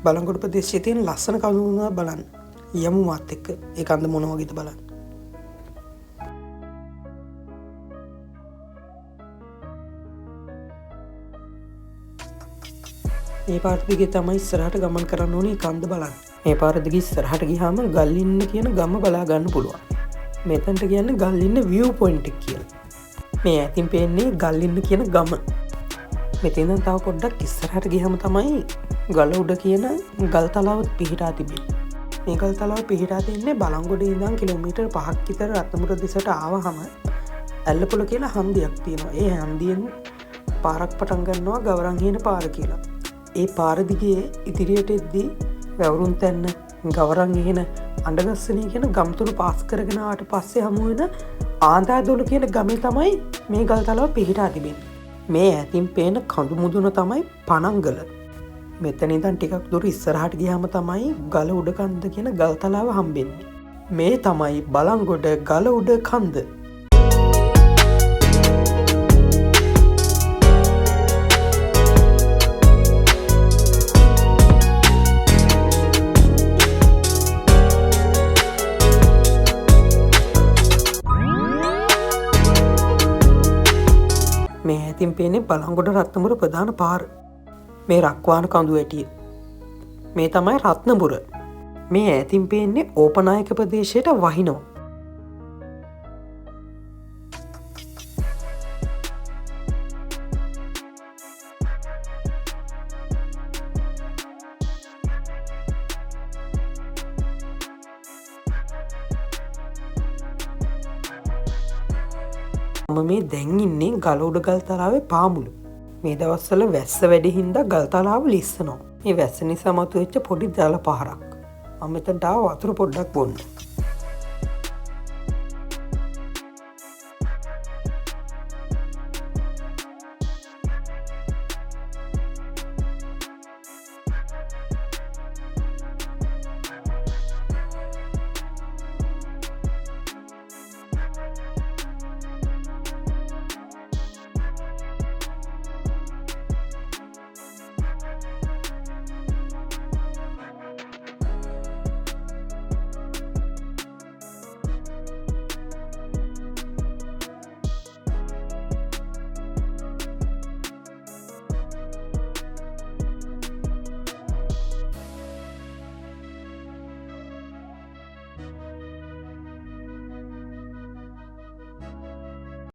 බලංගොඩ ප්‍රදේශයේ තියෙන ලස්සන කඳුමුදුන බලන්න. යමු මාත් එක්ක. ඒ කඳ මොන වගේද බලන්න. මේ පාර දිගේ තමයි ඉස්සරහට ගමන් කරන්න ඕනේ කන්ද බලන්න. මේ පාර දිගේ ඉස්සරහට ගියාම ගල්ලින්න කියන ගම බලා ගන්න පුළුවන්. මෙතනට කියන්නේ ගල්ලින්න view point එක කියලා. මේ ඇතින් පේන්නේ ගල්ලින්න කියන ගම. මෙතෙන් තව පොඩ්ඩක් ඉස්සරහට ගියාම තමයි ගල උඩ කියන ගල් තලාව පිහිටා තිබෙන්නේ. මේ ගල් තලාව පිහිටා තින්නේ බලංගොඩ ඉඳන් කිලෝමීටර් 5ක් විතර රත්නපුර දිසට ආවහම ඇල්ලපොළ කියලා හන්දියක් තියෙනවා. ඒ හන්දියෙන් පාරක් පටන් ගන්නවා ගවරන්හින පාර කියලා. ඒ පාර දිගේ ඉදිරියට එද්දී වැවරුම් තැන්න ගවරන්හින අඬගස්සනේ කියන ගම්තුළු පාස් කරගෙන ආවට පස්සේ හමු වෙන ආන්දාදොළ කියන ගමේ තමයි මේ ගල් තලාව පිහිටා තිබෙන්නේ. මේ ඇතින් පේන කඳු මුදුන තමයි පනංගල. මෙතන ඉඳන් ටිකක් දුර ඉස්සරහට ගියාම තමයි ගල උඩ කන්ද කියන ගල් තලාව හම්බෙන්නේ. මේ තමයි බලංගොඩ ගල උඩ කන්ද. මේ ඇතින් පේන්නේ බලංගොඩ රත්නපුර ප්‍රධාන පාර. මේ රක්වාන කඳු ඇටිය. මේ තමයි රත්නපුර. මේ ඇතින් පේන්නේ ඕපනායක ප්‍රදේශයට වහිනවා. මේ දැන් ඉන්නේ ගල උඩ ගල් තලාවේ පාමුළු. මේ දවස්වල වැස්ස වැඩි හින්දා ගල් තලාව ලිස්සනවා. මේ වැස්ස නිසා මතුවෙච්ච පොඩි ජල පහරක්. මම මෙතනට ආව වතුර පොඩ්ඩක් බොන්න.